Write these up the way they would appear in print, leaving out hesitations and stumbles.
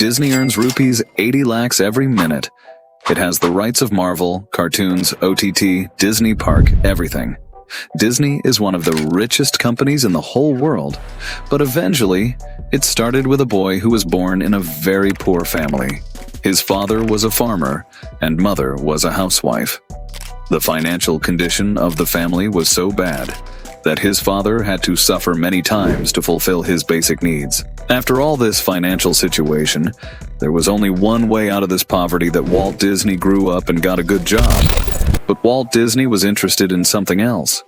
Disney earns rupees 80 lakhs every minute. It has the rights of Marvel, cartoons, OTT, Disney park, everything. Disney is one of the richest companies in the whole world, but eventually, it started with a boy who was born in a very poor family. His father was a farmer, and mother was a housewife. The financial condition of the family was so bad that his father had to suffer many times to fulfill his basic needs. After all this financial situation, there was only one way out of this poverty: that Walt Disney grew up and got a good job. But Walt Disney was interested in something else.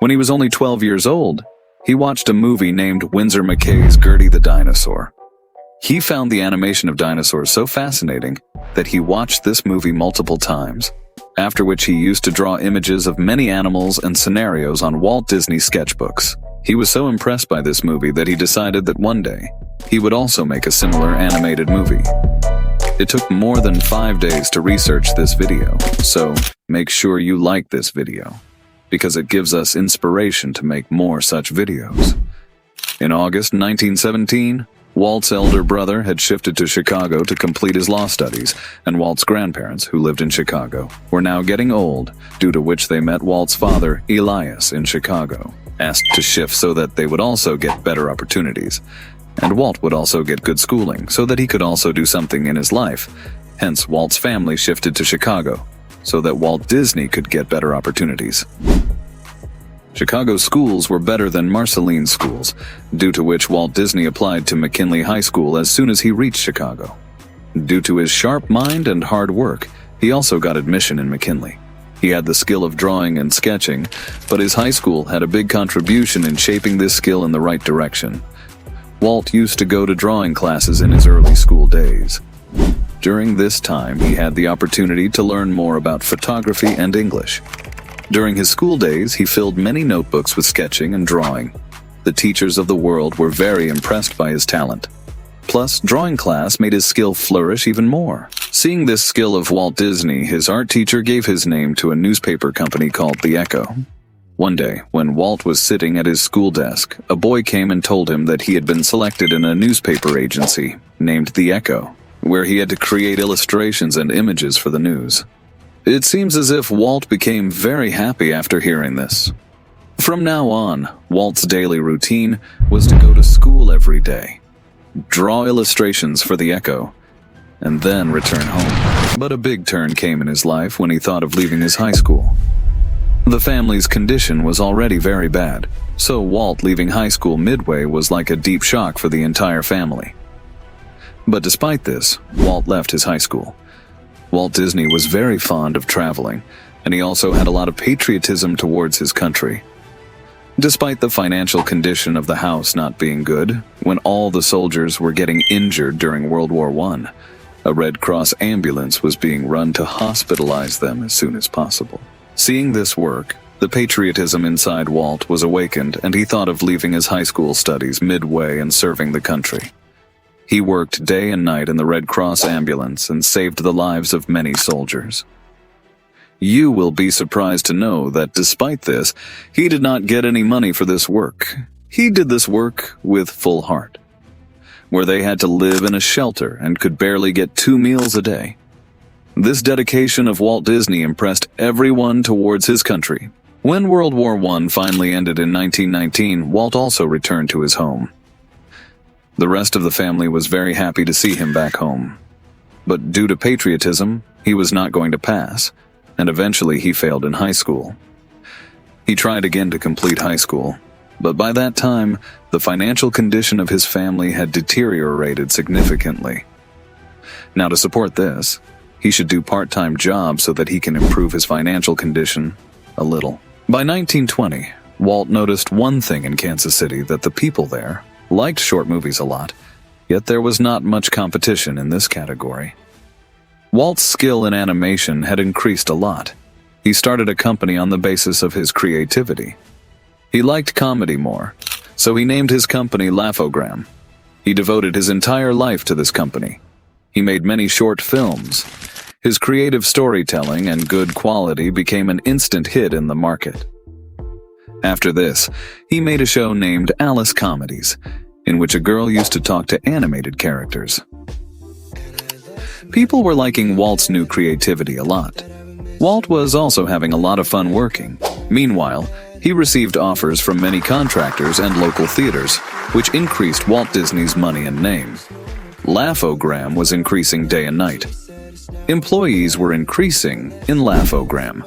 When he was only 12 years old, he watched a movie named Winsor McCay's Gertie the Dinosaur. He found the animation of dinosaurs so fascinating that he watched this movie multiple times, after which he used to draw images of many animals and scenarios on Walt Disney sketchbooks. He was so impressed by this movie that he decided that one day he would also make a similar animated movie. It took more than 5 days to research this video, so make sure you like this video, because it gives us inspiration to make more such videos. In August 1917, Walt's elder brother had shifted to Chicago to complete his law studies, and Walt's grandparents, who lived in Chicago, were now getting old, due to which they met Walt's father, Elias, in Chicago, asked to shift so that they would also get better opportunities, and Walt would also get good schooling so that he could also do something in his life. Hence, Walt's family shifted to Chicago so that Walt Disney could get better opportunities. Chicago schools were better than Marceline schools, due to which Walt Disney applied to McKinley High School as soon as he reached Chicago. Due to his sharp mind and hard work, he also got admission in McKinley. He had the skill of drawing and sketching, but his high school had a big contribution in shaping this skill in the right direction. Walt used to go to drawing classes in his early school days. During this time, he had the opportunity to learn more about photography and English. During his school days, he filled many notebooks with sketching and drawing. The teachers of the world were very impressed by his talent. Plus, drawing class made his skill flourish even more. Seeing this skill of Walt Disney, his art teacher gave his name to a newspaper company called The Echo. One day, when Walt was sitting at his school desk, a boy came and told him that he had been selected in a newspaper agency named The Echo, where he had to create illustrations and images for the news. It seems as if Walt became very happy after hearing this. From now on, Walt's daily routine was to go to school every day, draw illustrations for The Echo, and then return home. But a big turn came in his life when he thought of leaving his high school. The family's condition was already very bad, so Walt leaving high school midway was like a deep shock for the entire family. But despite this, Walt left his high school. Walt Disney was very fond of traveling, and he also had a lot of patriotism towards his country. Despite the financial condition of the house not being good, when all the soldiers were getting injured during World War I, a Red Cross ambulance was being run to hospitalize them as soon as possible. Seeing this work, the patriotism inside Walt was awakened, and he thought of leaving his high school studies midway and serving the country. He worked day and night in the Red Cross ambulance and saved the lives of many soldiers. You will be surprised to know that despite this, he did not get any money for this work. He did this work with full heart, where they had to live in a shelter and could barely get 2 meals a day. This dedication of Walt Disney impressed everyone towards his country. When World War I finally ended in 1919, Walt also returned to his home. The rest of the family was very happy to see him back home. But due to patriotism, he was not going to pass, and eventually he failed in high school. He tried again to complete high school, but by that time, the financial condition of his family had deteriorated significantly. Now, to support this, he should do part-time jobs so that he can improve his financial condition a little. By 1920, Walt noticed one thing in Kansas City: that the people there liked short movies a lot, yet there was not much competition in this category. Walt's skill in animation had increased a lot. He started a company on the basis of his creativity. He liked comedy more, so he named his company Laugh-O-Gram. He devoted his entire life to this company. He made many short films. His creative storytelling and good quality became an instant hit in the market. After this, he made a show named Alice Comedies, in which a girl used to talk to animated characters. People were liking Walt's new creativity a lot. Walt was also having a lot of fun working. Meanwhile, he received offers from many contractors and local theaters, which increased Walt Disney's money and name. Laugh-O-Gram was increasing day and night. Employees were increasing in Laugh-O-Gram.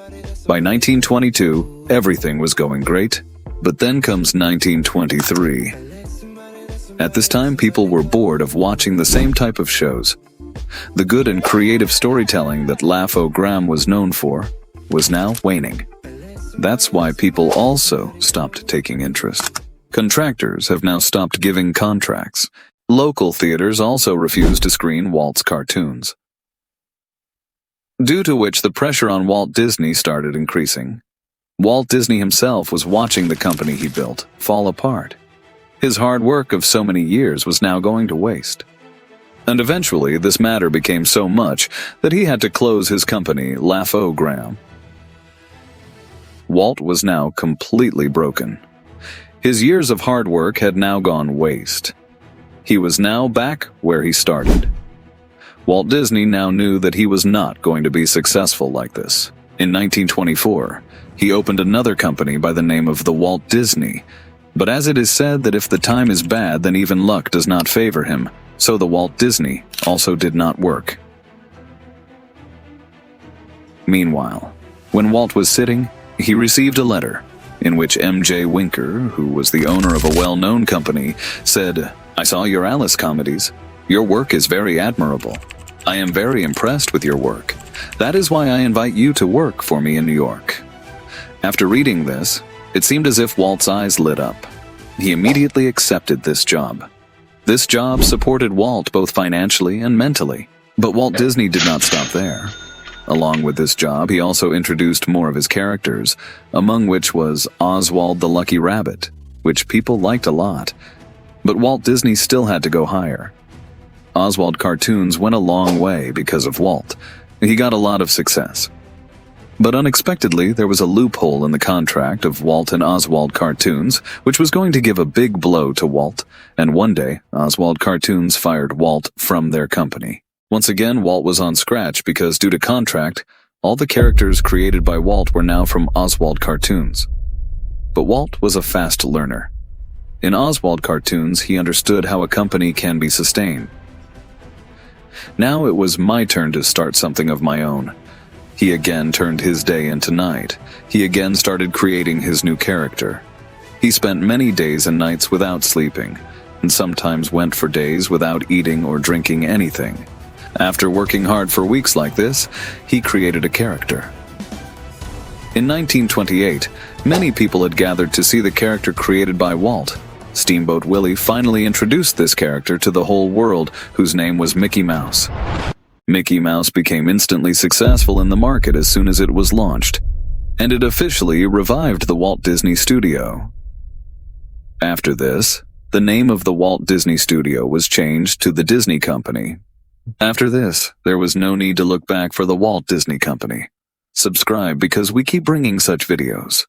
By 1922, everything was going great, but then comes 1923. At this time, people were bored of watching the same type of shows. The good and creative storytelling that Laugh-O-Gram was known for was now waning. That's why people also stopped taking interest. Contractors have now stopped giving contracts. Local theaters also refused to screen Walt's cartoons, due to which the pressure on Walt Disney started increasing. Walt Disney himself was watching the company he built fall apart. His hard work of so many years was now going to waste. And eventually, this matter became so much that he had to close his company, Laugh-O-Gram. Walt was now completely broken. His years of hard work had now gone waste. He was now back where he started. Walt Disney now knew that he was not going to be successful like this. In 1924, he opened another company by the name of the Walt Disney. But as it is said that if the time is bad, then even luck does not favor him, so the Walt Disney also did not work. Meanwhile, when Walt was sitting, he received a letter in which M.J. Winker, who was the owner of a well-known company, said, "I saw your Alice comedies. Your work is very admirable. I am very impressed with your work. That is why I invite you to work for me in New York." After reading this, it seemed as if Walt's eyes lit up. He immediately accepted this job. This job supported Walt both financially and mentally. But Walt Disney did not stop there. Along with this job, he also introduced more of his characters, among which was Oswald the Lucky Rabbit, which people liked a lot. But Walt Disney still had to go higher. Oswald cartoons went a long way because of Walt. He got a lot of success. But unexpectedly, there was a loophole in the contract of Walt and Oswald cartoons, which was going to give a big blow to Walt, and one day, Oswald cartoons fired Walt from their company. Once again, Walt was on scratch because due to contract, all the characters created by Walt were now from Oswald cartoons. But Walt was a fast learner. In Oswald cartoons, he understood how a company can be sustained. Now it was my turn to start something of my own. He again turned his day into night. He again started creating his new character. He spent many days and nights without sleeping, and sometimes went for days without eating or drinking anything. After working hard for weeks like this, he created a character. In 1928, many people had gathered to see the character created by Walt. Steamboat Willie finally introduced this character to the whole world, whose name was Mickey Mouse. Mickey Mouse became instantly successful in the market as soon as it was launched, and it officially revived the Walt Disney Studio. After this, the name of the Walt Disney Studio was changed to the Disney Company. After this, there was no need to look back for the Walt Disney Company. Subscribe because we keep bringing such videos.